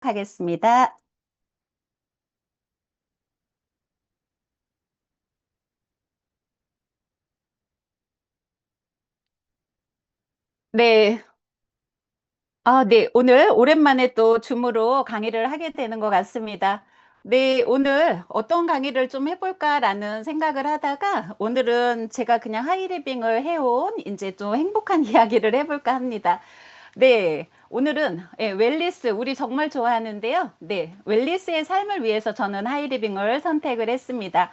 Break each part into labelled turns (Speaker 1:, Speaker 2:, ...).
Speaker 1: 하겠습니다. 네. 네. 오늘 오랜만에 또 줌으로 강의를 하게 되는 것 같습니다. 네. 오늘 어떤 강의를 좀 해볼까라는 생각을 하다가 오늘은 제가 그냥 하이리빙을 해온 이제 좀 행복한 이야기를 해볼까 합니다. 네. 오늘은 웰리스, 우리 정말 좋아하는데요. 네. 웰리스의 삶을 위해서 저는 하이리빙을 선택을 했습니다.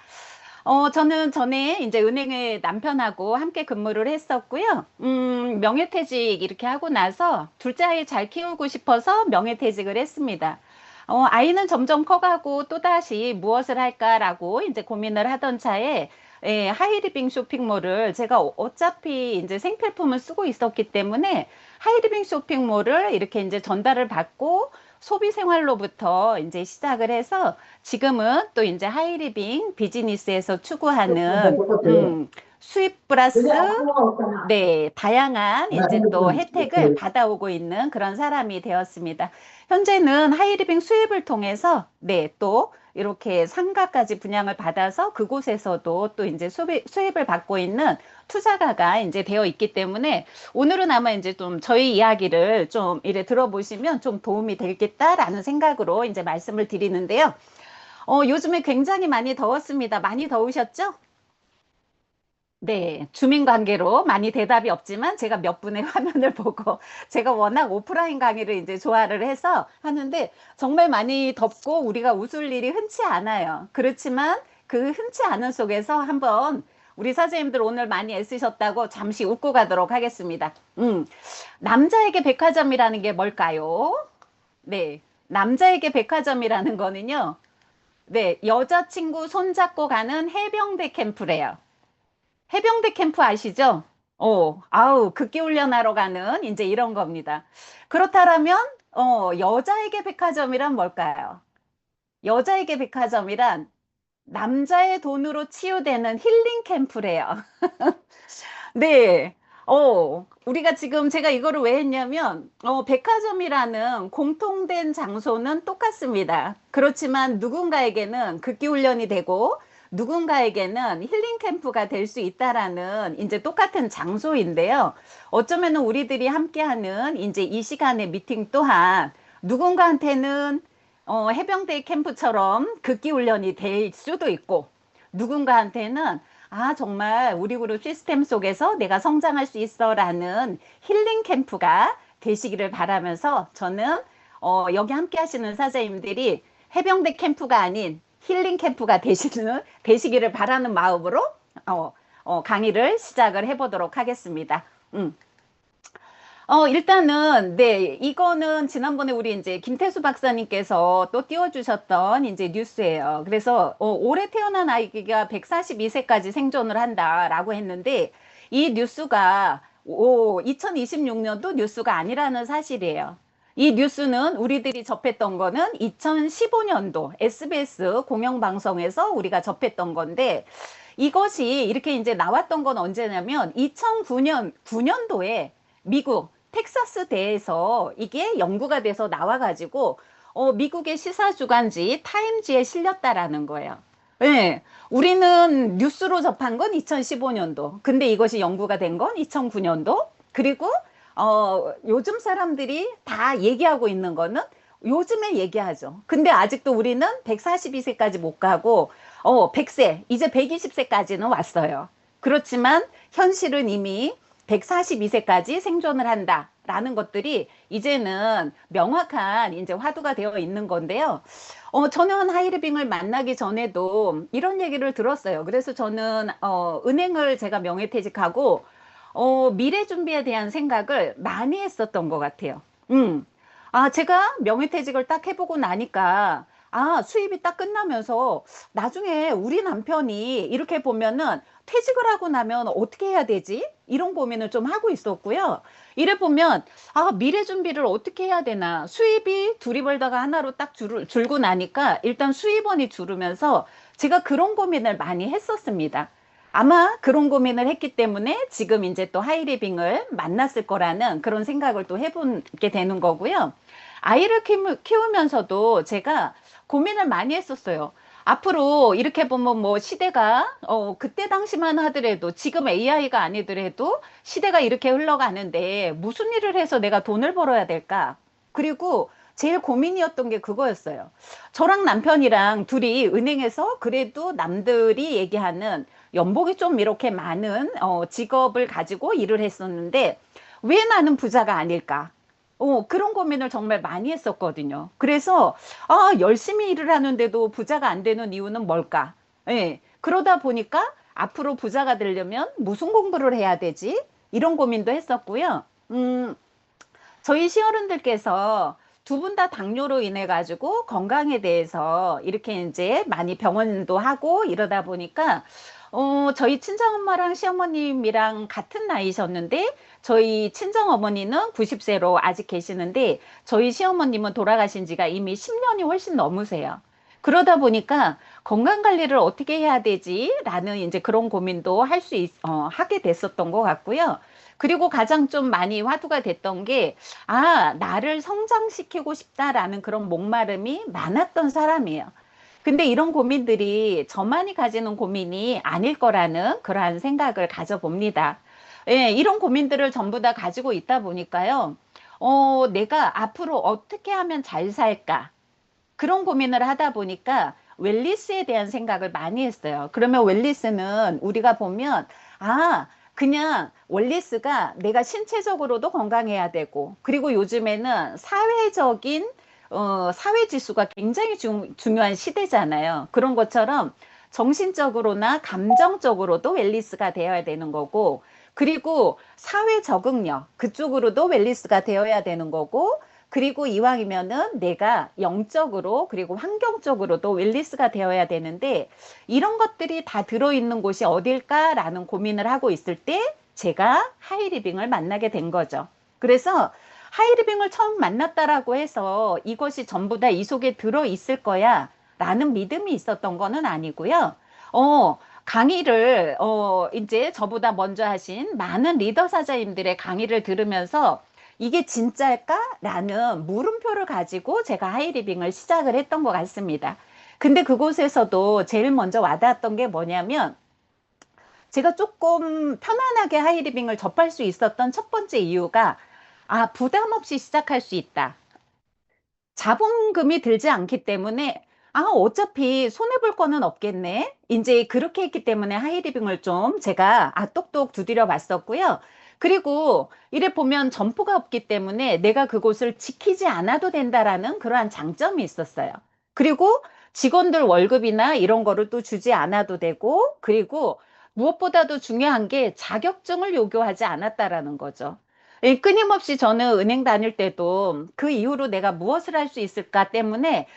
Speaker 1: 저는 전에 이제 은행에 남편하고 함께 근무를 했었고요. 명예퇴직 이렇게 하고 나서 둘째 아이 잘 키우고 싶어서 명예퇴직을 했습니다. 아이는 점점 커가고 또다시 무엇을 할까라고 이제 고민을 하던 차에 하이리빙 쇼핑몰을 제가 어차피 이제 생필품을 쓰고 있었기 때문에 하이리빙 쇼핑몰을 이렇게 이제 전달을 받고 소비 생활로부터 이제 시작을 해서 지금은 또 이제 하이리빙 비즈니스에서 추구하는 수입 플러스 네, 다양한 이제 또 혜택을 받아오고 있는 그런 사람이 되었습니다. 현재는 하이리빙 수입을 통해서 네, 또 이렇게 상가까지 분양을 받아서 그곳에서도 또 이제 수입을 받고 있는 투자가가 이제 되어 있기 때문에 오늘은 아마 이제 좀 저희 이야기를 좀 이래 들어보시면 좀 도움이 되겠다라는 생각으로 이제 말씀을 드리는데요. 요즘에 굉장히 많이 더웠습니다. 많이 더우셨죠? 네, 주민 관계로 많이 대답이 없지만 제가 몇 분의 화면을 보고 제가 워낙 오프라인 강의를 이제 좋아를 해서 하는데 정말 많이 덥고 우리가 웃을 일이 흔치 않아요. 그렇지만 그 흔치 않은 속에서 한번 우리 선생님들 오늘 많이 애쓰셨다고 잠시 웃고 가도록 하겠습니다. 남자에게 백화점이라는 게 뭘까요? 네, 남자에게 백화점이라는 거는요. 네, 여자친구 손잡고 가는 해병대 캠프래요. 해병대 캠프 아시죠? 아우, 극기훈련하러 가는 이제 이런 겁니다. 그렇다면, 여자에게 백화점이란 뭘까요? 여자에게 백화점이란 남자의 돈으로 치유되는 힐링 캠프래요. 네. 우리가 지금 제가 이거를 왜 했냐면, 백화점이라는 공통된 장소는 똑같습니다. 그렇지만 누군가에게는 극기훈련이 되고, 누군가에게는 힐링 캠프가 될 수 있다라는 이제 똑같은 장소인데요. 어쩌면은 우리들이 함께하는 이제 이 시간의 미팅 또한 누군가한테는 해병대 캠프처럼 극기훈련이 될 수도 있고, 누군가한테는 정말 우리 그룹 시스템 속에서 내가 성장할 수 있어라는 힐링 캠프가 되시기를 바라면서 저는 여기 함께 하시는 사장님들이 해병대 캠프가 아닌 힐링 캠프가 되시기를 바라는 마음으로 강의를 시작을 해보도록 하겠습니다. 음. 일단은, 네, 이거는 지난번에 우리 이제 김태수 박사님께서 또 띄워주셨던 이제 뉴스예요. 그래서, 올해 태어난 아이가 142세까지 생존을 한다라고 했는데, 이 뉴스가, 2026년도 뉴스가 아니라는 사실이에요. 이 뉴스는 우리들이 접했던 거는 2015년도 SBS 공영방송에서 우리가 접했던 건데, 이것이 이렇게 이제 나왔던 건 언제냐면 2009년, 9년도에 미국 텍사스 대에서 이게 연구가 돼서 나와가지고 미국의 시사 주간지 타임지에 실렸다라는 거예요. 네, 우리는 뉴스로 접한 건 2015년도. 근데 이것이 연구가 된 건 2009년도. 그리고 요즘 사람들이 다 얘기하고 있는 거는 요즘에 얘기하죠. 근데 아직도 우리는 142세까지 못 가고 100세, 이제 120세까지는 왔어요. 그렇지만 현실은 이미 142세까지 생존을 한다라는 것들이 이제는 명확한 이제 화두가 되어 있는 건데요. 저는 하이리빙을 만나기 전에도 이런 얘기를 들었어요. 그래서 저는 은행을 제가 명예퇴직하고 미래 준비에 대한 생각을 많이 했었던 것 같아요. 제가 명예퇴직을 딱 해보고 나니까 수입이 딱 끝나면서 나중에 우리 남편이 이렇게 보면은 퇴직을 하고 나면 어떻게 해야 되지? 이런 고민을 좀 하고 있었고요. 이래 보면, 미래 준비를 어떻게 해야 되나? 수입이 둘이 벌다가 하나로 딱 줄고 나니까 일단 수입원이 줄으면서 제가 그런 고민을 많이 했었습니다. 아마 그런 고민을 했기 때문에 지금 이제 또 하이리빙을 만났을 거라는 그런 생각을 또 해보게 되는 거고요. 아이를 키우면서도 제가 고민을 많이 했었어요. 앞으로 이렇게 보면 뭐 시대가 그때 당시만 하더라도 지금 AI가 아니더라도 시대가 이렇게 흘러가는데 무슨 일을 해서 내가 돈을 벌어야 될까? 그리고 제일 고민이었던 게 그거였어요. 저랑 남편이랑 둘이 은행에서 그래도 남들이 얘기하는 연봉이 좀 이렇게 많은 직업을 가지고 일을 했었는데 왜 나는 부자가 아닐까? 그런 고민을 정말 많이 했었거든요. 그래서, 열심히 일을 하는데도 부자가 안 되는 이유는 뭘까? 예. 그러다 보니까 앞으로 부자가 되려면 무슨 공부를 해야 되지? 이런 고민도 했었고요. 저희 시어른들께서 두 분 다 당뇨로 인해 가지고 건강에 대해서 이렇게 이제 많이 병원도 하고 이러다 보니까 저희 친정엄마랑 시어머님이랑 같은 나이셨는데 저희 친정어머니는 90세로 아직 계시는데 저희 시어머님은 돌아가신 지가 이미 10년이 훨씬 넘으세요. 그러다 보니까 건강 관리를 어떻게 해야 되지? 라는 이제 그런 고민도 하게 됐었던 것 같고요. 그리고 가장 좀 많이 화두가 됐던 게, 나를 성장시키고 싶다라는 그런 목마름이 많았던 사람이에요. 근데 이런 고민들이 저만이 가지는 고민이 아닐 거라는 그러한 생각을 가져봅니다. 예, 이런 고민들을 전부 다 가지고 있다 보니까요. 내가 앞으로 어떻게 하면 잘 살까? 그런 고민을 하다 보니까 웰니스에 대한 생각을 많이 했어요. 그러면 웰니스는 우리가 보면, 그냥 웰니스가 내가 신체적으로도 건강해야 되고, 그리고 요즘에는 사회적인 사회 지수가 굉장히 중요한 시대잖아요. 그런 것처럼 정신적으로나 감정적으로도 웰니스가 되어야 되는 거고, 그리고 사회 적응력 그쪽으로도 웰니스가 되어야 되는 거고, 그리고 이왕이면은 내가 영적으로 그리고 환경적으로도 웰니스가 되어야 되는데 이런 것들이 다 들어있는 곳이 어딜까라는 고민을 하고 있을 때 제가 하이리빙을 만나게 된 거죠. 그래서 하이리빙을 처음 만났다라고 해서 이것이 전부 다 이 속에 들어있을 거야 라는 믿음이 있었던 거는 아니고요. 강의를 이제 저보다 먼저 하신 많은 리더 사자님들의 강의를 들으면서 이게 진짜일까? 라는 물음표를 가지고 제가 하이리빙을 시작을 했던 것 같습니다. 근데 그곳에서도 제일 먼저 와닿았던 게 뭐냐면 제가 조금 편안하게 하이리빙을 접할 수 있었던 첫 번째 이유가 부담 없이 시작할 수 있다. 자본금이 들지 않기 때문에 어차피 손해볼 거는 없겠네. 이제 그렇게 했기 때문에 하이리빙을 좀 제가 똑똑 두드려 봤었고요. 그리고 이래 보면 점포가 없기 때문에 내가 그곳을 지키지 않아도 된다라는 그러한 장점이 있었어요. 그리고 직원들 월급이나 이런 거를 또 주지 않아도 되고, 그리고 무엇보다도 중요한 게 자격증을 요구하지 않았다라는 거죠. 예, 끊임없이 저는 은행 다닐 때도 그 이후로 내가 무엇을 할 수 있을까 때문에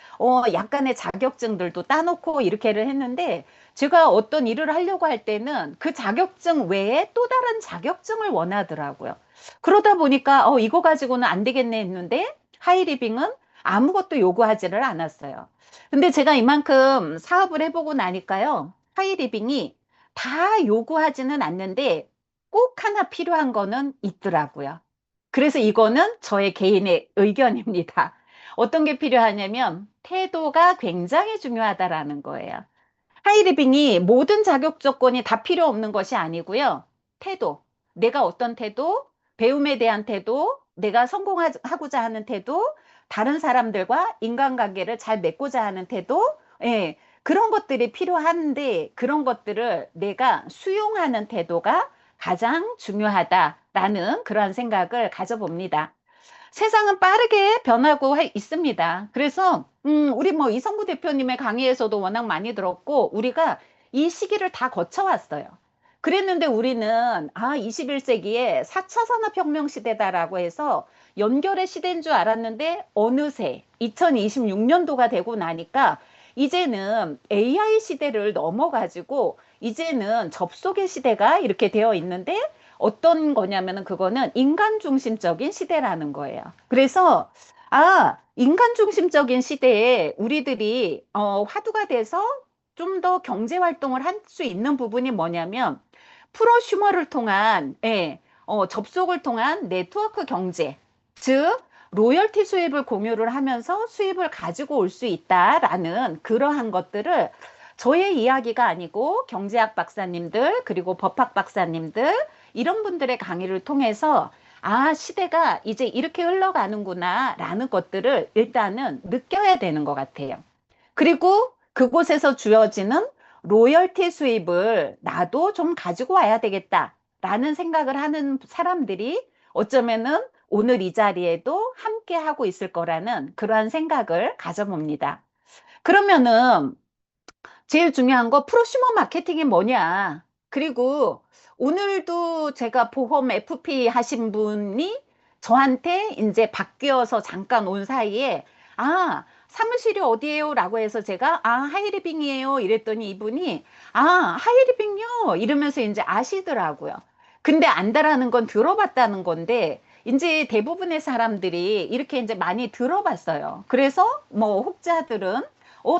Speaker 1: 약간의 자격증들도 따놓고 이렇게를 했는데 제가 어떤 일을 하려고 할 때는 그 자격증 외에 또 다른 자격증을 원하더라고요. 그러다 보니까 이거 가지고는 안 되겠네 했는데 하이리빙은 아무것도 요구하지를 않았어요. 근데 제가 이만큼 사업을 해보고 나니까요. 하이리빙이 다 요구하지는 않는데 꼭 하나 필요한 거는 있더라고요. 그래서 이거는 저의 개인의 의견입니다. 어떤 게 필요하냐면 태도가 굉장히 중요하다라는 거예요. 하이리빙이 모든 자격 조건이 다 필요 없는 것이 아니고요. 태도, 내가 어떤 태도, 배움에 대한 태도, 내가 성공하고자 하는 태도, 다른 사람들과 인간관계를 잘 맺고자 하는 태도, 예, 그런 것들이 필요한데 그런 것들을 내가 수용하는 태도가 가장 중요하다라는 그러한 생각을 가져봅니다. 세상은 빠르게 변하고 있습니다. 그래서 우리 뭐 이성구 대표님의 강의에서도 워낙 많이 들었고 우리가 이 시기를 다 거쳐왔어요. 그랬는데 우리는 21세기에 4차 산업혁명 시대다라고 해서 연결의 시대인 줄 알았는데 어느새 2026년도가 되고 나니까 이제는 AI 시대를 넘어가지고 이제는 접속의 시대가 이렇게 되어 있는데 어떤 거냐면은 그거는 인간 중심적인 시대라는 거예요. 그래서 인간 중심적인 시대에 우리들이 화두가 돼서 좀 더 경제 활동을 할 수 있는 부분이 뭐냐면 프로슈머를 통한 접속을 통한 네트워크 경제, 즉 로열티 수입을 공유를 하면서 수입을 가지고 올 수 있다라는 그러한 것들을 저의 이야기가 아니고 경제학 박사님들, 그리고 법학 박사님들, 이런 분들의 강의를 통해서 아, 시대가 이제 이렇게 흘러가는구나 라는 것들을 일단은 느껴야 되는 것 같아요. 그리고 그곳에서 주어지는 로열티 수입을 나도 좀 가지고 와야 되겠다라는 생각을 하는 사람들이 어쩌면은 오늘 이 자리에도 함께 하고 있을 거라는 그러한 생각을 가져봅니다. 그러면은 제일 중요한 거 프로슈머 마케팅이 뭐냐? 그리고 오늘도 제가 보험 FP 하신 분이 저한테 이제 바뀌어서 잠깐 온 사이에 아, 사무실이 어디예요? 라고 해서 제가 아, 하이리빙이에요. 이랬더니 이분이 아, 하이리빙요. 이러면서 이제 아시더라고요. 근데 안다라는 건 들어봤다는 건데 이제 대부분의 사람들이 이렇게 이제 많이 들어봤어요. 그래서 뭐 혹자들은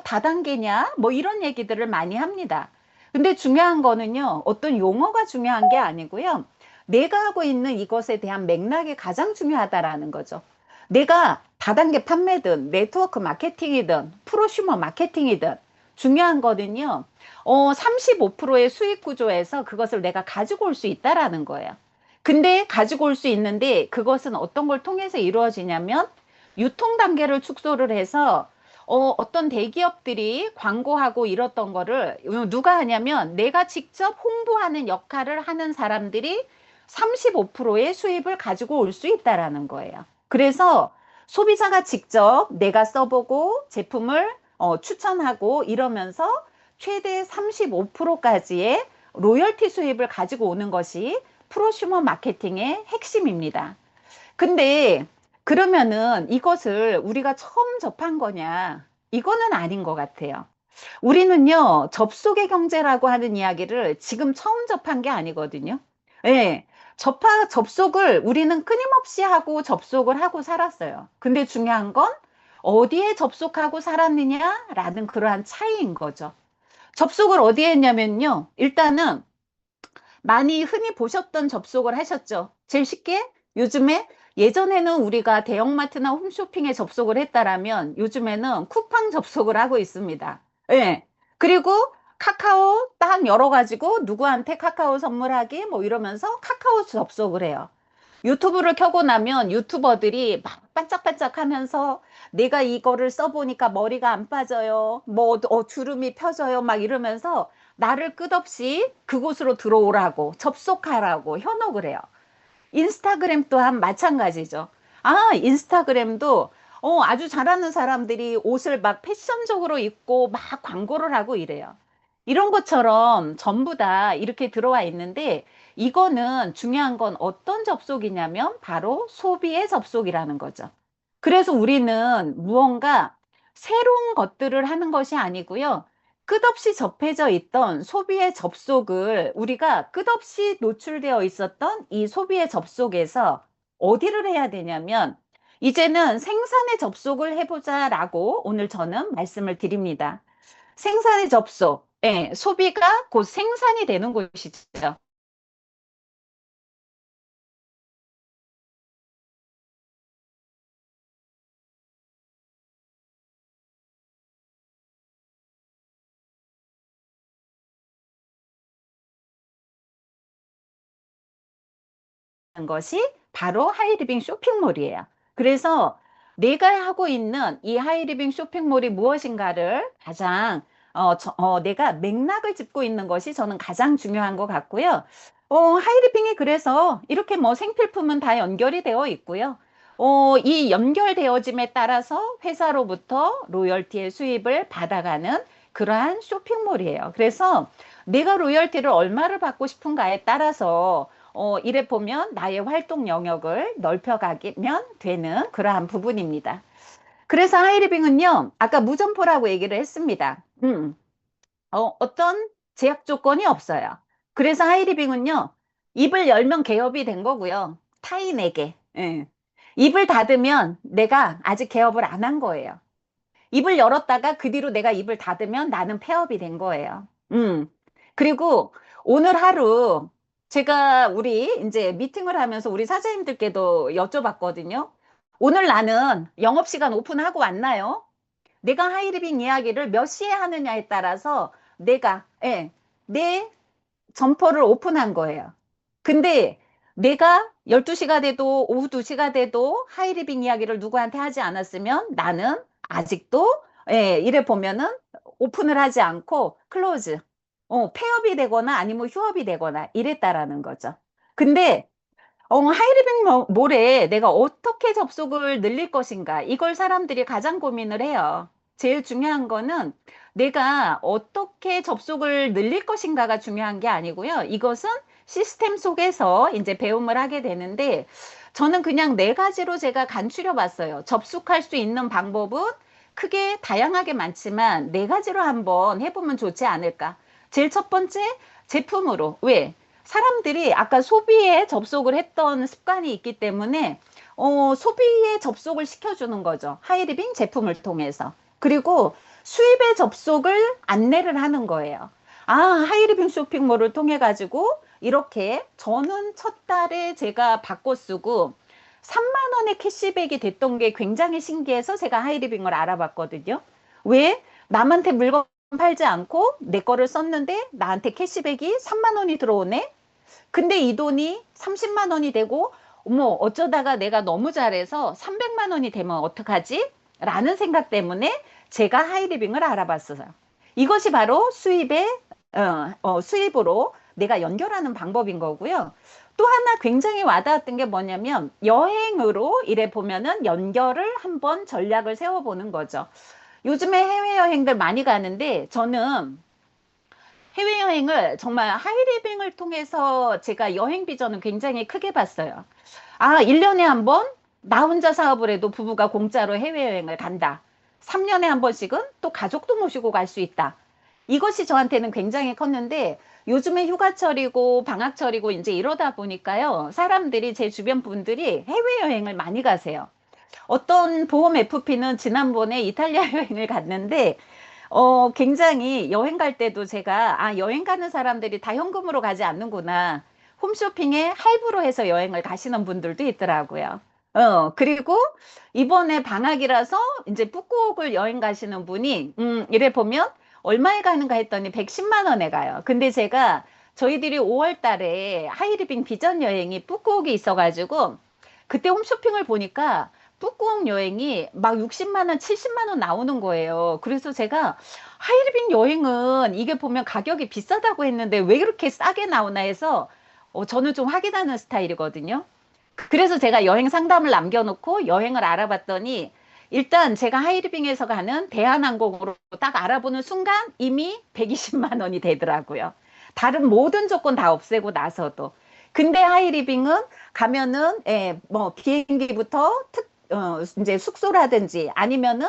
Speaker 1: 다단계냐? 뭐 이런 얘기들을 많이 합니다. 근데 중요한 거는요, 어떤 용어가 중요한 게 아니고요. 내가 하고 있는 이것에 대한 맥락이 가장 중요하다라는 거죠. 내가 다단계 판매든 네트워크 마케팅이든 프로슈머 마케팅이든 중요한 거는요, 35%의 수익 구조에서 그것을 내가 가지고 올 수 있다라는 거예요. 근데 가지고 올 수 있는데 그것은 어떤 걸 통해서 이루어지냐면 유통 단계를 축소를 해서 어떤 대기업들이 광고하고 이랬던 거를 누가 하냐면 내가 직접 홍보하는 역할을 하는 사람들이 35%의 수입을 가지고 올 수 있다라는 거예요. 그래서 소비자가 직접 내가 써보고 제품을 추천하고 이러면서 최대 35%까지의 로열티 수입을 가지고 오는 것이 프로슈머 마케팅의 핵심입니다. 근데 그러면은 이것을 우리가 처음 접한 거냐? 이거는 아닌 것 같아요. 우리는요, 접속의 경제라고 하는 이야기를 지금 처음 접한 게 아니거든요. 예. 접속을 우리는 끊임없이 하고 접속을 하고 살았어요. 근데 중요한 건 어디에 접속하고 살았느냐라는 그러한 차이인 거죠. 접속을 어디에 했냐면요. 일단은 많이 흔히 보셨던 접속을 하셨죠. 제일 쉽게 요즘에 예전에는 우리가 대형마트나 홈쇼핑에 접속을 했다라면 요즘에는 쿠팡 접속을 하고 있습니다. 예. 그리고 카카오 딱 열어가지고 누구한테 카카오 선물하기 뭐 이러면서 카카오 접속을 해요. 유튜브를 켜고 나면 유튜버들이 막 반짝반짝 하면서 내가 이거를 써보니까 머리가 안 빠져요. 뭐, 주름이 펴져요. 막 이러면서 나를 끝없이 그곳으로 들어오라고, 접속하라고 현혹을 해요. 인스타그램 또한 마찬가지죠. 아, 인스타그램도 아주 잘하는 사람들이 옷을 막 패션적으로 입고 막 광고를 하고 이래요. 이런 것처럼 전부 다 이렇게 들어와 있는데 이거는 중요한 건 어떤 접속이냐면 바로 소비의 접속이라는 거죠. 그래서 우리는 무언가 새로운 것들을 하는 것이 아니고요. 끝없이 접해져 있던 소비의 접속을 우리가 끝없이 노출되어 있었던 이 소비의 접속에서 어디를 해야 되냐면 이제는 생산의 접속을 해보자라고 오늘 저는 말씀을 드립니다. 생산의 접속, 예, 소비가 곧 생산이 되는 곳이죠. 것이 바로 하이리빙 쇼핑몰이에요. 그래서 내가 하고 있는 이 하이리빙 쇼핑몰이 무엇인가를 가장 내가 맥락을 짚고 있는 것이 저는 가장 중요한 것 같고요. 하이리빙이 그래서 이렇게 뭐 생필품은 다 연결이 되어 있고요. 이 연결되어짐에 따라서 회사로부터 로열티의 수입을 받아가는 그러한 쇼핑몰이에요. 그래서 내가 로열티를 얼마를 받고 싶은가에 따라서 이래 보면 나의 활동 영역을 넓혀가면 되는 그러한 부분입니다. 그래서 하이리빙은요, 아까 무점포라고 얘기를 했습니다. 어떤 제약 조건이 없어요. 그래서 하이리빙은요, 입을 열면 개업이 된 거고요. 타인에게. 예. 입을 닫으면 내가 아직 개업을 안 한 거예요. 입을 열었다가 그 뒤로 내가 입을 닫으면 나는 폐업이 된 거예요. 그리고 오늘 하루 제가 우리 이제 미팅을 하면서 우리 사장님들께도 여쭤봤거든요. 오늘 나는 영업시간 오픈하고 왔나요? 내가 하이리빙 이야기를 몇 시에 하느냐에 따라서 내 점포를 오픈한 거예요. 근데 내가 12시가 돼도 오후 2시가 돼도 하이리빙 이야기를 누구한테 하지 않았으면 나는 아직도 이래 보면은 오픈을 하지 않고 클로즈, 폐업이 되거나 아니면 휴업이 되거나 이랬다라는 거죠. 근데 하이리빙 몰에 내가 어떻게 접속을 늘릴 것인가 이걸 사람들이 가장 고민을 해요. 제일 중요한 거는 내가 어떻게 접속을 늘릴 것인가가 중요한 게 아니고요. 이것은 시스템 속에서 이제 배움을 하게 되는데 저는 그냥 네 가지로 제가 간추려 봤어요. 접속할 수 있는 방법은 크게 다양하게 많지만 네 가지로 한번 해보면 좋지 않을까. 제일 첫 번째, 제품으로. 왜? 사람들이 아까 소비에 접속을 했던 습관이 있기 때문에 소비에 접속을 시켜주는 거죠. 하이리빙 제품을 통해서. 그리고 수입에 접속을 안내를 하는 거예요. 아, 하이리빙 쇼핑몰을 통해 가지고 이렇게 저는 첫 달에 제가 바꿔 쓰고 3만 원의 캐시백이 됐던 게 굉장히 신기해서 제가 하이리빙을 알아봤거든요. 왜? 남한테 물건 팔지 않고 내 거를 썼는데 나한테 캐시백이 3만 원이 들어오네? 근데 이 돈이 30만 원이 되고, 어머, 어쩌다가 내가 너무 잘해서 300만 원이 되면 어떡하지? 라는 생각 때문에 제가 하이리빙을 알아봤어요. 이것이 바로 수입으로 내가 연결하는 방법인 거고요. 또 하나 굉장히 와닿았던 게 뭐냐면 여행으로 이래 보면은 연결을 한번 전략을 세워보는 거죠. 요즘에 해외여행들 많이 가는데 저는 해외여행을 정말 하이리빙을 통해서 제가 여행 비전을 굉장히 크게 봤어요. 아, 1년에 한 번 나 혼자 사업을 해도 부부가 공짜로 해외여행을 간다. 3년에 한 번씩은 또 가족도 모시고 갈 수 있다. 이것이 저한테는 굉장히 컸는데 요즘에 휴가철이고 방학철이고 이제 이러다 보니까요. 사람들이 제 주변 분들이 해외여행을 많이 가세요. 어떤 보험 FP는 지난번에 이탈리아 여행을 갔는데 굉장히 여행 갈 때도 제가, 아, 여행 가는 사람들이 다 현금으로 가지 않는구나. 홈쇼핑에 할부로 해서 여행을 가시는 분들도 있더라고요. 그리고 이번에 방학이라서 이제 북구옥을 여행 가시는 분이, 이래 보면 얼마에 가는가 했더니 110만 원에 가요. 근데 제가 저희들이 5월 달에 하이리빙 비전 여행이 북구옥에 있어가지고 그때 홈쇼핑을 보니까 북구옥 여행이 막 60만 원, 70만 원 나오는 거예요. 그래서 제가 하이리빙 여행은 이게 보면 가격이 비싸다고 했는데 왜 이렇게 싸게 나오나 해서 저는 좀 확인하는 스타일이거든요. 그래서 제가 여행 상담을 남겨놓고 여행을 알아봤더니 일단 제가 하이리빙에서 가는 대한항공으로 딱 알아보는 순간 이미 120만 원이 되더라고요. 다른 모든 조건 다 없애고 나서도. 근데 하이리빙은 가면은 뭐 비행기부터 이제 숙소라든지 아니면은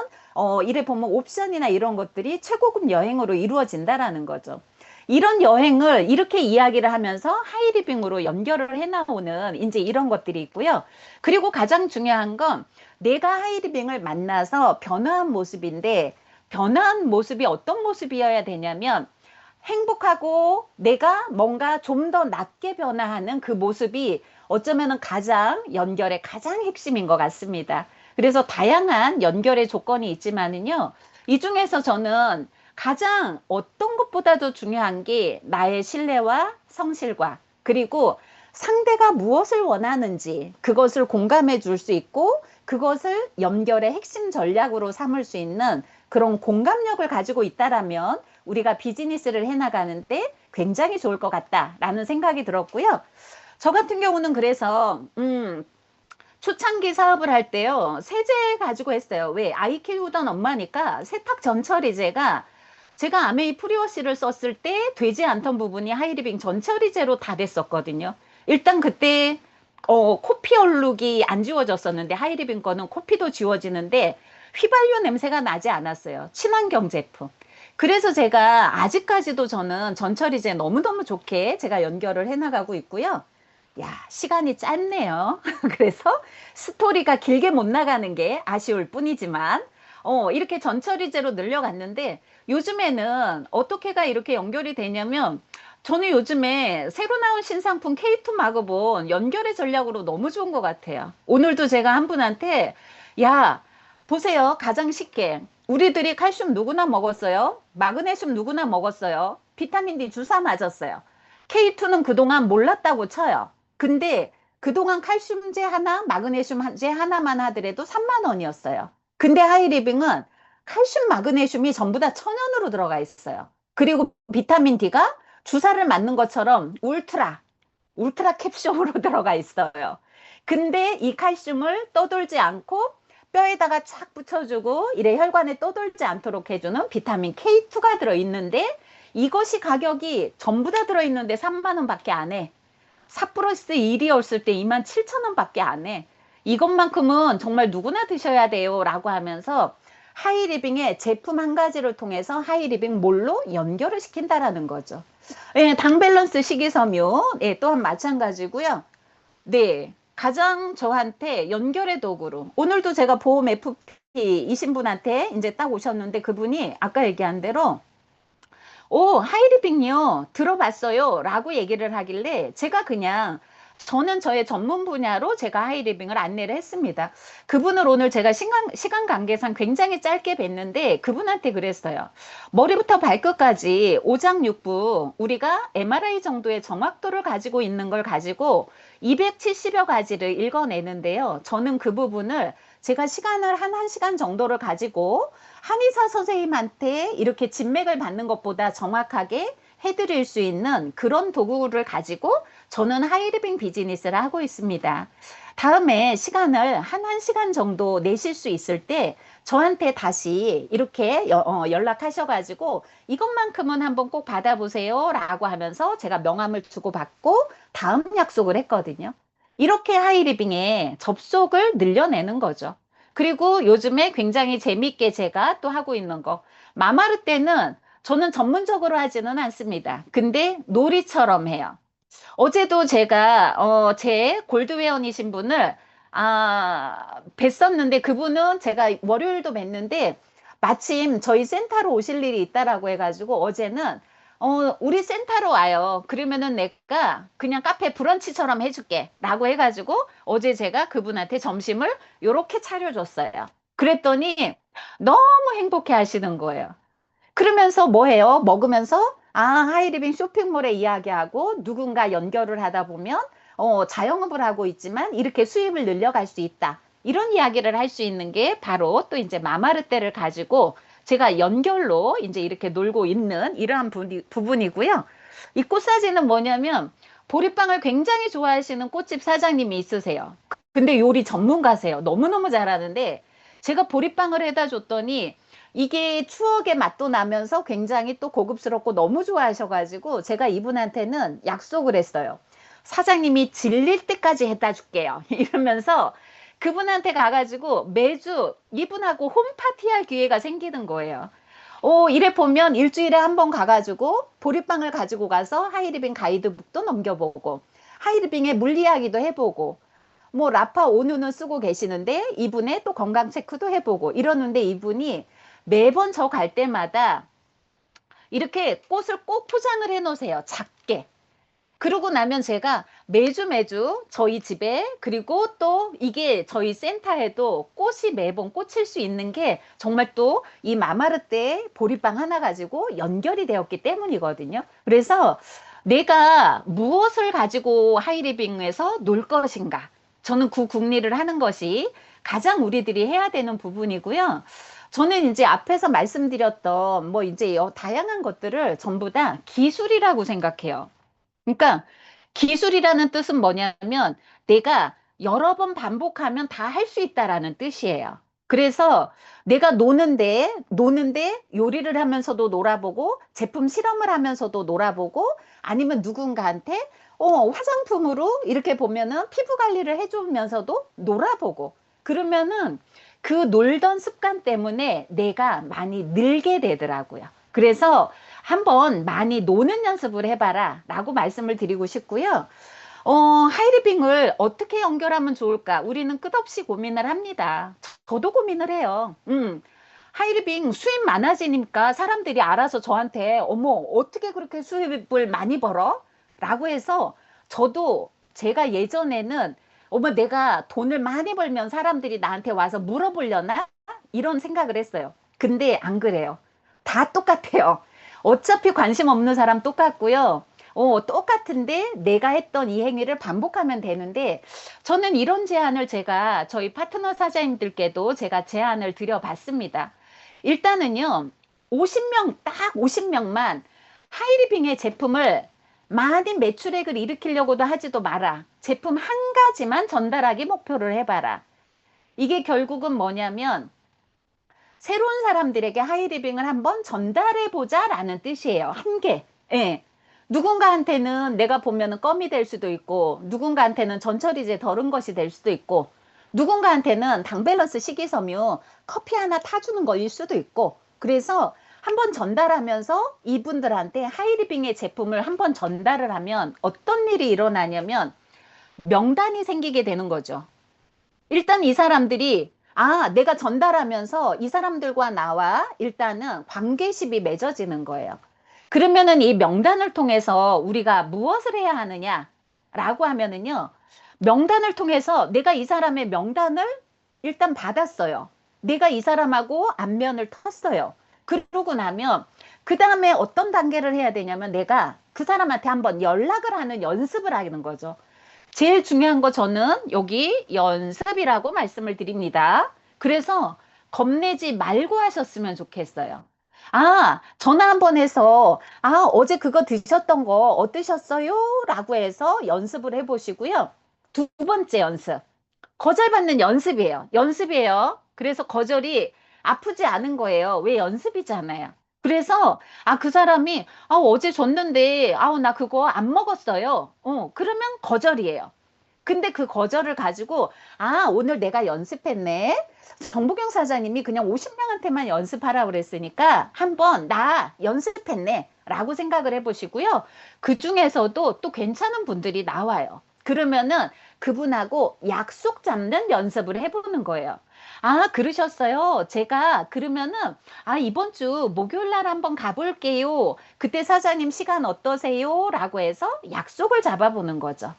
Speaker 1: 이래 보면 옵션이나 이런 것들이 최고급 여행으로 이루어진다라는 거죠. 이런 여행을 이렇게 이야기를 하면서 하이리빙으로 연결을 해 나오는 이제 이런 것들이 있고요. 그리고 가장 중요한 건 내가 하이리빙을 만나서 변화한 모습인데 변화한 모습이 어떤 모습이어야 되냐면 행복하고 내가 뭔가 좀 더 낫게 변화하는 그 모습이 어쩌면은 가장 연결의 가장 핵심인 것 같습니다. 그래서 다양한 연결의 조건이 있지만은요, 이 중에서 저는 가장 어떤 것보다도 중요한 게 나의 신뢰와 성실과 그리고 상대가 무엇을 원하는지 그것을 공감해 줄 수 있고 그것을 연결의 핵심 전략으로 삼을 수 있는 그런 공감력을 가지고 있다라면 우리가 비즈니스를 해나가는데 굉장히 좋을 것 같다라는 생각이 들었고요. 저 같은 경우는 그래서 초창기 사업을 할 때요. 세제 가지고 했어요. 왜? 아이 키우던 엄마니까 세탁 전처리제가 제가 아메이 프리워시를 썼을 때 되지 않던 부분이 하이리빙 전처리제로 다 됐었거든요. 일단 그때 코피 얼룩이 안 지워졌었는데 하이리빙 거는 코피도 지워지는데 휘발유 냄새가 나지 않았어요. 친환경 제품. 그래서 제가 아직까지도 저는 전처리제 너무너무 좋게 제가 연결을 해나가고 있고요. 야, 시간이 짧네요. 그래서 스토리가 길게 못 나가는 게 아쉬울 뿐이지만, 이렇게 전처리제로 늘려갔는데, 요즘에는 어떻게가 이렇게 연결이 되냐면, 저는 요즘에 새로 나온 신상품 K2 마그본 연결의 전략으로 너무 좋은 것 같아요. 오늘도 제가 한 분한테, 야, 보세요. 가장 쉽게. 우리들이 칼슘 누구나 먹었어요. 마그네슘 누구나 먹었어요. 비타민 D 주사 맞았어요. K2는 그동안 몰랐다고 쳐요. 근데 그동안 칼슘제 하나, 마그네슘제 하나만 하더라도 3만 원이었어요. 근데 하이리빙은 칼슘, 마그네슘이 전부 다 천연으로 들어가 있어요. 그리고 비타민 D가 주사를 맞는 것처럼 울트라 캡슐로 들어가 있어요. 근데 이 칼슘을 떠돌지 않고 뼈에다가 착 붙여주고 이래 혈관에 떠돌지 않도록 해주는 비타민 K2가 들어있는데 이것이 가격이 전부 다 들어있는데 3만 원밖에 안 해. 4 플러스 1이었을 때 2만 7천 원밖에 안 해. 이것만큼은 정말 누구나 드셔야 돼요 라고 하면서 하이리빙의 제품 한 가지를 통해서 하이리빙 몰로 연결을 시킨다라는 거죠. 예, 당 밸런스 식이섬유, 예, 또한 마찬가지고요. 네, 가장 저한테 연결의 도구로 오늘도 제가 보험 FP이신 분한테 이제 딱 오셨는데 그분이 아까 얘기한 대로 오, 하이리빙요. 들어봤어요. 라고 얘기를 하길래 제가 그냥 저는 저의 전문 분야로 제가 하이리빙을 안내를 했습니다. 그분을 오늘 제가 시간 관계상 굉장히 짧게 뵀는데 그분한테 그랬어요. 머리부터 발끝까지 오장육부 우리가 MRI 정도의 정확도를 가지고 있는 걸 가지고 270여 가지를 읽어내는데요. 저는 그 부분을 제가 시간을 한 1시간 정도를 가지고 한의사 선생님한테 이렇게 진맥을 받는 것보다 정확하게 해드릴 수 있는 그런 도구를 가지고 저는 하이리빙 비즈니스를 하고 있습니다. 다음에 시간을 한 1시간 정도 내실 수 있을 때 저한테 다시 이렇게 연락하셔가지고 이것만큼은 한번 꼭 받아보세요 라고 하면서 제가 명함을 주고받고 다음 약속을 했거든요. 이렇게 하이리빙에 접속을 늘려내는 거죠. 그리고 요즘에 굉장히 재밌게 제가 또 하고 있는 거 마마르 때는 저는 전문적으로 하지는 않습니다. 근데 놀이처럼 해요. 어제도 제가 제 골드웨어이신 분을 뵀었는데 그분은 제가 월요일도 뵀는데 마침 저희 센터로 오실 일이 있다라고 해가지고 어제는 우리 센터로 와요. 그러면은 내가 그냥 카페 브런치처럼 해줄게 라고 해가지고 어제 제가 그분한테 점심을 요렇게 차려줬어요. 그랬더니 너무 행복해 하시는 거예요. 그러면서 뭐 해요? 먹으면서 하이리빙 쇼핑몰에 이야기하고 누군가 연결을 하다 보면 자영업을 하고 있지만 이렇게 수입을 늘려갈 수 있다. 이런 이야기를 할 수 있는 게 바로 또 이제 마마르떼를 가지고 제가 연결로 이제 이렇게 놀고 있는 이러한 부분이고요. 이 꽃사진은 뭐냐면 보리빵을 굉장히 좋아하시는 꽃집 사장님이 있으세요. 근데 요리 전문가세요. 너무너무 잘하는데 제가 보리빵을 해다 줬더니 이게 추억의 맛도 나면서 굉장히 또 고급스럽고 너무 좋아하셔가지고 제가 이분한테는 약속을 했어요. 사장님이 질릴 때까지 해다 줄게요. 이러면서 그분한테 가가지고 매주 이분하고 홈파티할 기회가 생기는 거예요. 이래 보면 일주일에 한 번 가가지고 보리빵을 가지고 가서 하이리빙 가이드북도 넘겨보고 하이리빙의 물리이야기도 해보고 뭐 라파 오누는 쓰고 계시는데 이분의 또 건강 체크도 해보고 이러는데 이분이 매번 저 갈 때마다 이렇게 꽃을 꼭 포장을 해 놓으세요. 작게. 그러고 나면 제가 매주 저희 집에 그리고 또 이게 저희 센터에도 꽃이 매번 꽂힐 수 있는 게 정말 또 이 마마르떼 보리빵 하나 가지고 연결이 되었기 때문이거든요. 그래서 내가 무엇을 가지고 하이리빙에서 놀 것인가. 저는 그 궁리를 하는 것이 가장 우리들이 해야 되는 부분이고요. 저는 이제 앞에서 말씀드렸던 뭐 이제 다양한 것들을 전부 다 기술이라고 생각해요. 그러니까 기술이라는 뜻은 뭐냐면 내가 여러 번 반복하면 다 할 수 있다라는 뜻이에요. 그래서 내가 노는데 요리를 하면서도 놀아보고 제품 실험을 하면서도 놀아보고 아니면 누군가한테 화장품으로 이렇게 보면은 피부 관리를 해주면서도 놀아보고 그러면은 그 놀던 습관 때문에 내가 많이 늘게 되더라고요. 그래서 한번 많이 노는 연습을 해봐라 라고 말씀을 드리고 싶고요. 하이리빙을 어떻게 연결하면 좋을까? 우리는 끝없이 고민을 합니다. 저도 고민을 해요. 하이리빙 수입 많아지니까 사람들이 알아서 저한테 어머, 어떻게 그렇게 수입을 많이 벌어? 라고 해서 저도 제가 예전에는 어머, 내가 돈을 많이 벌면 사람들이 나한테 와서 물어보려나? 이런 생각을 했어요. 근데 안 그래요. 다 똑같아요. 어차피 관심 없는 사람 똑같고요. 똑같은데 내가 했던 이 행위를 반복하면 되는데 저는 이런 제안을 제가 저희 파트너 사장님들께도 제가 제안을 드려봤습니다. 일단은요, 50명, 딱 50명만 하이리빙의 제품을 많이 매출액을 일으키려고도 하지도 마라. 제품 한 가지만 전달하기 목표를 해봐라. 이게 결국은 뭐냐면 새로운 사람들에게 하이리빙을 한번 전달해보자 라는 뜻이에요. 한 개. 예. 누군가한테는 내가 보면은 껌이 될 수도 있고, 누군가한테는 전처리제 덜은 것이 될 수도 있고, 누군가한테는 당 밸런스 식이섬유 커피 하나 타주는 거일 수도 있고, 그래서 한번 전달하면서 이분들한테 하이리빙의 제품을 한번 전달을 하면 어떤 일이 일어나냐면 명단이 생기게 되는 거죠. 일단 이 사람들이 내가 전달하면서 이 사람들과 나와 일단은 관계십이 맺어지는 거예요. 그러면은 이 명단을 통해서 우리가 무엇을 해야 하느냐라고 하면은요. 명단을 통해서 내가 이 사람의 명단을 일단 받았어요. 내가 이 사람하고 안면을 텄어요. 그러고 나면 그 다음에 어떤 단계를 해야 되냐면 내가 그 사람한테 한번 연락을 하는 연습을 하는 거죠. 제일 중요한 거 저는 여기 연습이라고 말씀을 드립니다. 그래서 겁내지 말고 하셨으면 좋겠어요. 전화 한번 해서, 어제 그거 드셨던 거 어떠셨어요? 라고 해서 연습을 해보시고요. 두 번째 연습. 거절받는 연습이에요. 연습이에요. 그래서 거절이 아프지 않은 거예요. 왜 연습이잖아요. 그래서, 그 사람이, 어제 줬는데, 나 그거 안 먹었어요. 그러면 거절이에요. 근데 그 거절을 가지고, 오늘 내가 연습했네. 정보경 사장님이 그냥 50명한테만 연습하라 그랬으니까 한번 나 연습했네. 라고 생각을 해보시고요. 그 중에서도 또 괜찮은 분들이 나와요. 그러면은 그분하고 약속 잡는 연습을 해보는 거예요. 그러셨어요. 제가 그러면은 이번 주 목요일 날 한번 가볼게요. 그때 사장님 시간 어떠세요? 라고 해서 약속을 잡아보는 거죠.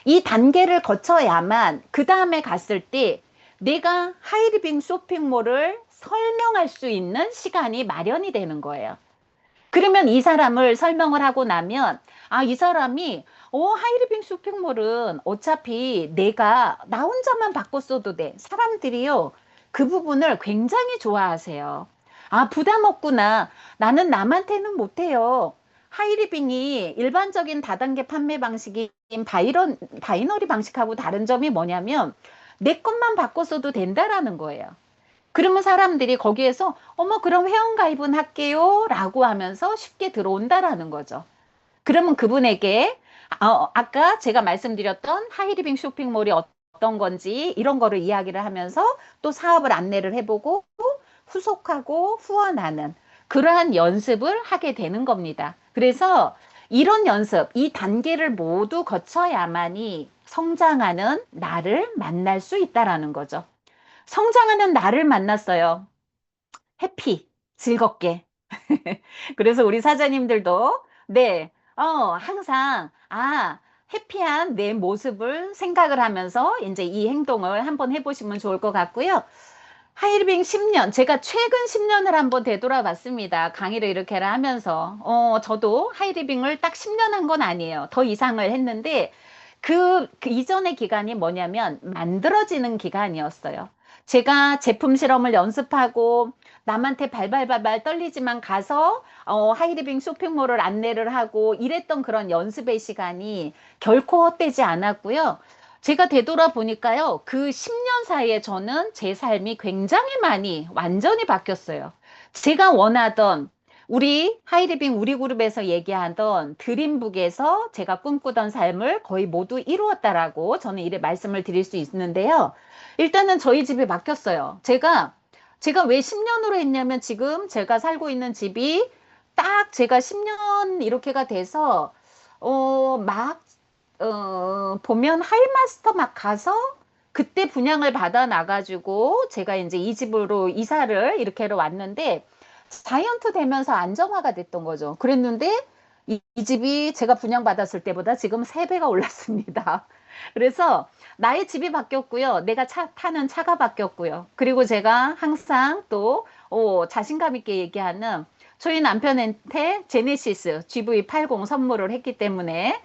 Speaker 1: 이 단계를 거쳐야만 그 다음에 갔을 때 내가 하이리빙 쇼핑몰을 설명할 수 있는 시간이 마련이 되는 거예요. 그러면 이 사람을 설명을 하고 나면 이 사람이 하이리빙 쇼핑몰은 어차피 내가 나 혼자만 바꿨어도 돼. 사람들이요. 그 부분을 굉장히 좋아하세요. 부담 없구나. 나는 남한테는 못해요. 하이리빙이 일반적인 다단계 판매 방식인 바이너리 방식하고 다른 점이 뭐냐면 내 것만 바꿨어도 된다라는 거예요. 그러면 사람들이 거기에서 어머 그럼 회원가입은 할게요 라고 하면서 쉽게 들어온다라는 거죠. 그러면 그분에게 아까 제가 말씀드렸던 하이리빙 쇼핑몰이 어떤 건지 이런 거를 이야기를 하면서 또 사업을 안내를 해보고 후속하고 후원하는 그러한 연습을 하게 되는 겁니다. 그래서 이런 연습, 이 단계를 모두 거쳐야만이 성장하는 나를 만날 수 있다라는 거죠. 성장하는 나를 만났어요. 해피, 즐겁게. 그래서 우리 사장님들도, 네, 항상, 해피한 내 모습을 생각을 하면서 이제 이 행동을 한번 해보시면 좋을 것 같고요. 하이리빙 10년, 제가 최근 10년을 한번 되돌아봤습니다. 강의를 이렇게 하면서. 저도 하이리빙을 딱 10년 한 건 아니에요. 더 이상을 했는데, 그 이전의 기간이 뭐냐면, 만들어지는 기간이었어요. 제가 제품 실험을 연습하고, 남한테 발발발발 떨리지만 가서, 하이리빙 쇼핑몰을 안내를 하고, 이랬던 그런 연습의 시간이 결코 헛되지 않았고요. 제가 되돌아보니까요, 그 10년 사이에 저는 제 삶이 굉장히 많이 완전히 바뀌었어요. 제가 원하던 우리 하이리빙 우리 그룹에서 얘기하던 드림북에서 제가 꿈꾸던 삶을 거의 모두 이루었다라고 저는 이래 말씀을 드릴 수 있는데요. 일단은 저희 집이 바뀌었어요. 제가 왜 10년으로 했냐면 지금 제가 살고 있는 집이 딱 제가 10년 이렇게가 돼서 막 보면 하이마스터 막 가서 그때 분양을 받아 놔가지고 제가 이제 이 집으로 이사를 이렇게 왔는데 자이언트 되면서 안정화가 됐던 거죠. 그랬는데 이 집이 제가 분양받았을 때보다 지금 3배가 올랐습니다. 그래서 나의 집이 바뀌었고요. 내가 타는 차가 바뀌었고요. 그리고 제가 항상 또 자신감 있게 얘기하는 저희 남편한테 제네시스 GV80 선물을 했기 때문에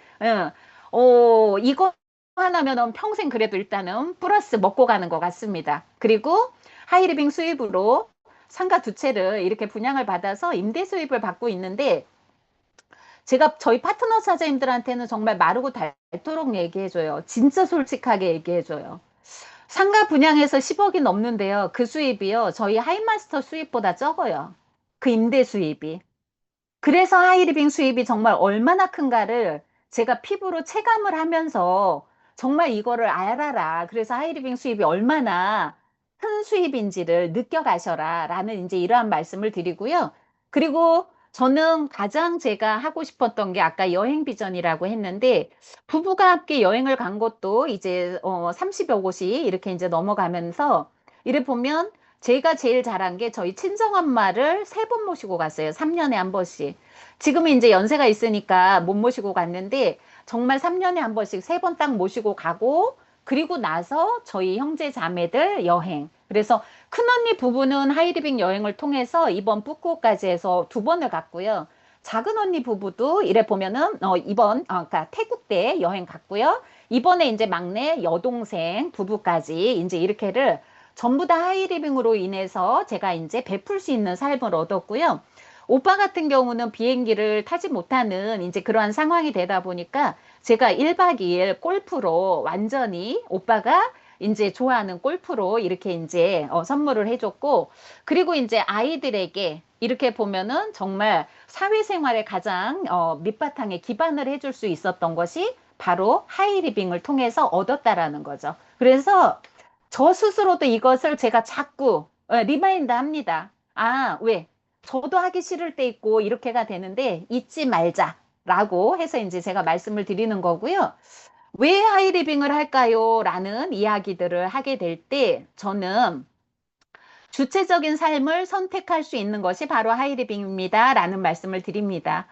Speaker 1: 이거 하나면 평생 그래도 일단은 플러스 먹고 가는 것 같습니다. 그리고 하이리빙 수입으로 상가 2채를 이렇게 분양을 받아서 임대 수입을 받고 있는데 제가 저희 파트너 사장님들한테는 정말 마르고 닳도록 얘기해줘요. 진짜 솔직하게 얘기해줘요. 상가 분양해서 10억이 넘는데요. 그 수입이요. 저희 하이마스터 수입보다 적어요. 그 임대 수입이. 그래서 하이리빙 수입이 정말 얼마나 큰가를 제가 피부로 체감을 하면서 정말 이거를 알아라. 그래서 하이리빙 수입이 얼마나 큰 수입인지를 느껴가셔라. 라는 이제 이러한 말씀을 드리고요. 그리고 저는 가장 제가 하고 싶었던 게 아까 여행 비전이라고 했는데 부부가 함께 여행을 간 것도 이제 30여 곳이 이렇게 이제 넘어가면서 이래 보면 제가 제일 잘한 게 저희 친정엄마를 3번 모시고 갔어요. 3년에 한 번씩. 지금은 이제 연세가 있으니까 못 모시고 갔는데 정말 3년에 한 번씩 3번 딱 모시고 가고 그리고 나서 저희 형제 자매들 여행. 그래서 큰언니 부부는 하이리빙 여행을 통해서 이번 뿌꾸까지 해서 2번을 갔고요. 작은 언니 부부도 이래 보면은 그러니까 태국대 여행 갔고요. 이번에 이제 막내 여동생 부부까지 이제 이렇게를 전부 다 하이리빙으로 인해서 제가 이제 베풀 수 있는 삶을 얻었고요. 오빠 같은 경우는 비행기를 타지 못하는 이제 그러한 상황이 되다 보니까 제가 1박 2일 골프로 완전히 오빠가 이제 좋아하는 골프로 이렇게 이제 선물을 해줬고 그리고 이제 아이들에게 이렇게 보면은 정말 사회생활에 가장 밑바탕에 기반을 해줄 수 있었던 것이 바로 하이리빙을 통해서 얻었다라는 거죠. 그래서 저 스스로도 이것을 제가 자꾸 리마인드 합니다. 아, 왜? 저도 하기 싫을 때 있고 이렇게가 되는데 잊지 말자라고 해서 이제 제가 말씀을 드리는 거고요. 왜 하이리빙을 할까요? 라는 이야기들을 하게 될 때 저는 주체적인 삶을 선택할 수 있는 것이 바로 하이리빙입니다. 라는 말씀을 드립니다.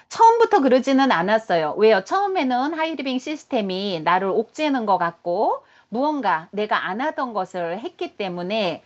Speaker 1: 처음부터 그러지는 않았어요. 왜요? 처음에는 하이리빙 시스템이 나를 옥죄는 것 같고 무언가 내가 안 하던 것을 했기 때문에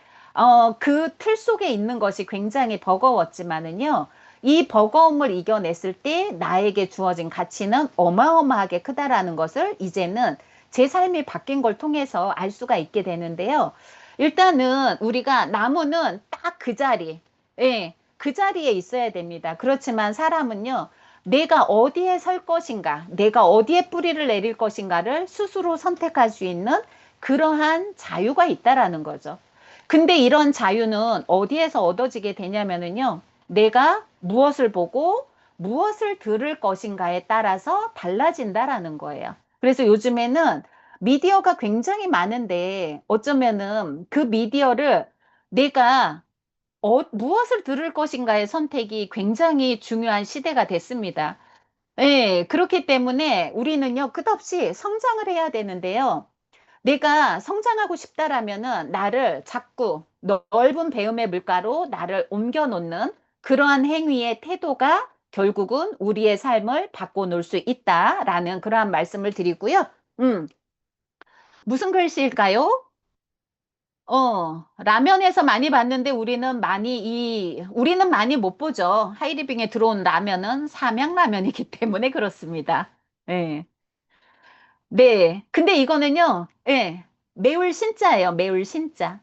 Speaker 1: 그 틀 속에 있는 것이 굉장히 버거웠지만은요. 이 버거움을 이겨냈을 때 나에게 주어진 가치는 어마어마하게 크다라는 것을 이제는 제 삶이 바뀐 걸 통해서 알 수가 있게 되는데요. 일단은 우리가 나무는 딱 그 자리, 예, 그 자리에 있어야 됩니다. 그렇지만 사람은요, 내가 어디에 설 것인가, 내가 어디에 뿌리를 내릴 것인가를 스스로 선택할 수 있는 그러한 자유가 있다라는 거죠. 근데 이런 자유는 어디에서 얻어지게 되냐면은요, 내가 무엇을 보고 무엇을 들을 것인가에 따라서 달라진다라는 거예요. 그래서 요즘에는 미디어가 굉장히 많은데 어쩌면은 그 미디어를 내가 무엇을 들을 것인가의 선택이 굉장히 중요한 시대가 됐습니다. 예, 그렇기 때문에 우리는요, 끝없이 성장을 해야 되는데요. 내가 성장하고 싶다라면은 나를 자꾸 넓은 배움의 물가로 나를 옮겨 놓는 그러한 행위의 태도가 결국은 우리의 삶을 바꿔놓을 수 있다라는 그러한 말씀을 드리고요. 음, 무슨 글씨일까요? 라면에서 많이 봤는데 우리는 많이 못 보죠. 하이리빙에 들어온 라면은 삼양라면이기 때문에 그렇습니다. 예. 네. 근데 이거는요, 예. 매울 신자예요. 매울 신자.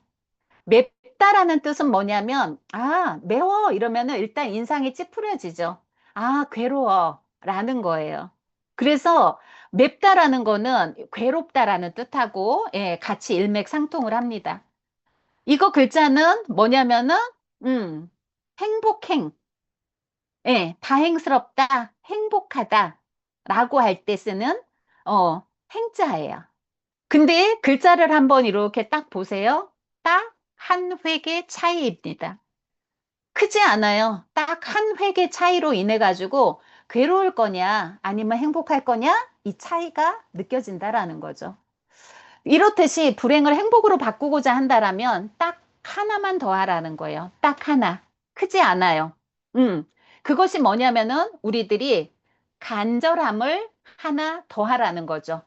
Speaker 1: 맵다라는 뜻은 뭐냐면, 아, 매워. 이러면은 일단 인상이 찌푸려지죠. 아, 괴로워. 라는 거예요. 그래서 맵다라는 거는 괴롭다라는 뜻하고, 예, 같이 일맥상통을 합니다. 이거 글자는 뭐냐면은, 음, 행복행, 예, 다행스럽다, 행복하다, 라고 할 때 쓰는, 행자예요. 근데 글자를 한번 이렇게 딱 보세요. 딱 한 획의 차이입니다. 크지 않아요. 딱 한 획의 차이로 인해 가지고 괴로울 거냐, 아니면 행복할 거냐, 이 차이가 느껴진다라는 거죠. 이렇듯이 불행을 행복으로 바꾸고자 한다라면 딱 하나만 더 하라는 거예요. 딱 하나. 크지 않아요. 음. 그것이 뭐냐면은 우리들이 간절함을 하나 더 하라는 거죠.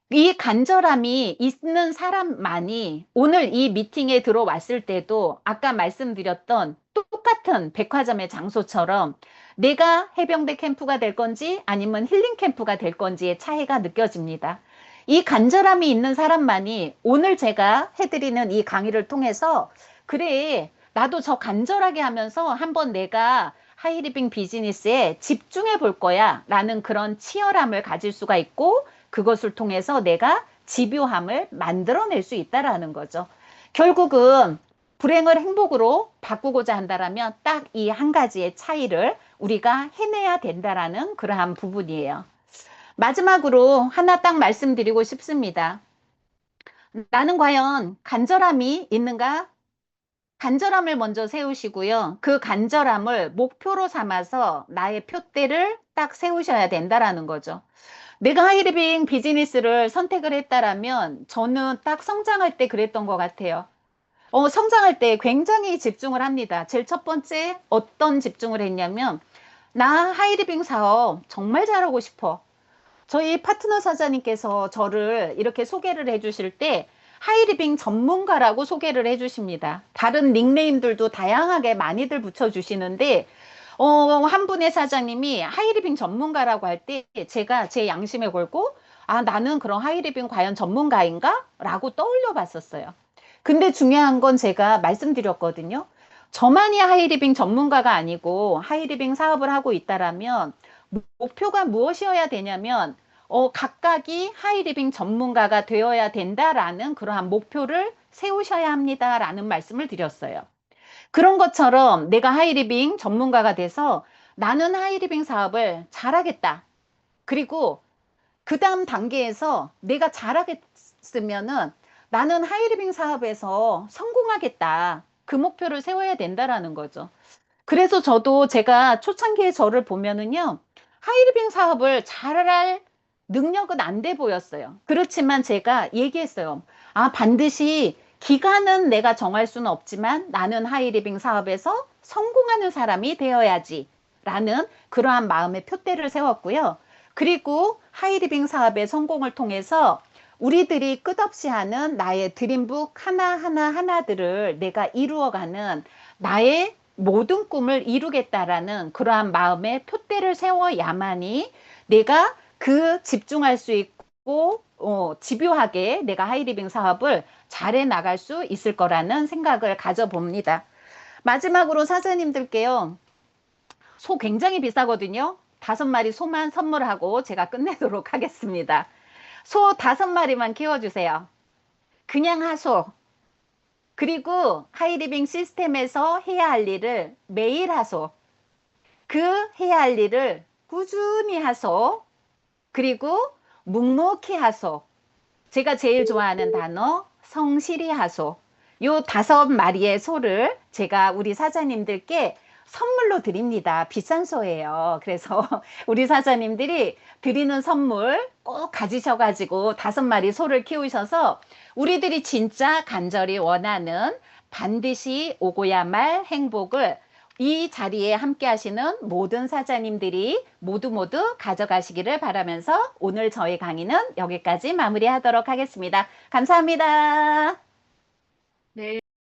Speaker 1: 이 간절함이 있는 사람만이 오늘 이 미팅에 들어왔을 때도 아까 말씀드렸던 똑같은 백화점의 장소처럼 내가 해병대 캠프가 될 건지 아니면 힐링 캠프가 될 건지의 차이가 느껴집니다. 이 간절함이 있는 사람만이 오늘 제가 해드리는 이 강의를 통해서 그래, 나도 저 간절하게 하면서 한번 내가 하이리빙 비즈니스에 집중해 볼 거야 라는 그런 치열함을 가질 수가 있고 그것을 통해서 내가 집요함을 만들어낼 수 있다라는 거죠. 결국은 불행을 행복으로 바꾸고자 한다면 딱 이 한 가지의 차이를 우리가 해내야 된다라는 그러한 부분이에요. 마지막으로 하나 딱 말씀드리고 싶습니다. 나는 과연 간절함이 있는가? 간절함을 먼저 세우시고요. 그 간절함을 목표로 삼아서 나의 표대를 딱 세우셔야 된다라는 거죠. 내가 하이리빙 비즈니스를 선택을 했다라면 저는 딱 성장할 때 그랬던 것 같아요. 성장할 때 굉장히 집중을 합니다. 제일 첫 번째 어떤 집중을 했냐면 나 하이리빙 사업 정말 잘하고 싶어. 저희 파트너 사장님께서 저를 이렇게 소개를 해주실 때 하이리빙 전문가라고 소개를 해주십니다. 다른 닉네임들도 다양하게 많이들 붙여주시는데 한 분의 사장님이 하이리빙 전문가라고 할 때 제가 제 양심에 걸고 아, 나는 그런 하이리빙 과연 전문가인가? 라고 떠올려 봤었어요. 근데 중요한 건 제가 말씀드렸거든요. 저만이 하이리빙 전문가가 아니고 하이리빙 사업을 하고 있다라면 목표가 무엇이어야 되냐면 각각이 하이리빙 전문가가 되어야 된다라는 그러한 목표를 세우셔야 합니다라는 말씀을 드렸어요. 그런 것처럼 내가 하이리빙 전문가가 돼서 나는 하이리빙 사업을 잘하겠다. 그리고 그 다음 단계에서 내가 잘하겠으면은 나는 하이리빙 사업에서 성공하겠다. 그 목표를 세워야 된다라는 거죠. 그래서 저도 제가 초창기에 저를 보면은요, 하이리빙 사업을 잘할 능력은 안 돼 보였어요. 그렇지만 제가 얘기했어요. 아, 반드시 기간은 내가 정할 수는 없지만 나는 하이리빙 사업에서 성공하는 사람이 되어야지. 라는 그러한 마음의 표대를 세웠고요. 그리고 하이리빙 사업의 성공을 통해서 우리들이 끝없이 하는 나의 드림북 하나하나들을 내가 이루어가는 나의 모든 꿈을 이루겠다라는 그러한 마음의 표대를 세워야만이 내가 그 집중할 수 있고 집요하게 내가 하이리빙 사업을 잘해 나갈 수 있을 거라는 생각을 가져봅니다. 마지막으로 사장님들께요. 소 굉장히 비싸거든요. 5마리 소만 선물하고 제가 끝내도록 하겠습니다. 소 5마리만 키워주세요. 그냥 하소. 그리고 하이리빙 시스템에서 해야 할 일을 매일 하소. 그 해야 할 일을 꾸준히 하소. 그리고 묵묵히 하소. 제가 제일 좋아하는 단어 성실히 하소. 요 5마리의 소를 제가 우리 사장님들께 선물로 드립니다. 비싼 소예요. 그래서 우리 사장님들이 드리는 선물 꼭 가지셔가지고 5마리 소를 키우셔서 우리들이 진짜 간절히 원하는 반드시 오고야 말 행복을 이 자리에 함께 하시는 모든 사장님들이 모두 가져가시기를 바라면서 오늘 저희 강의는 여기까지 마무리하도록 하겠습니다. 감사합니다.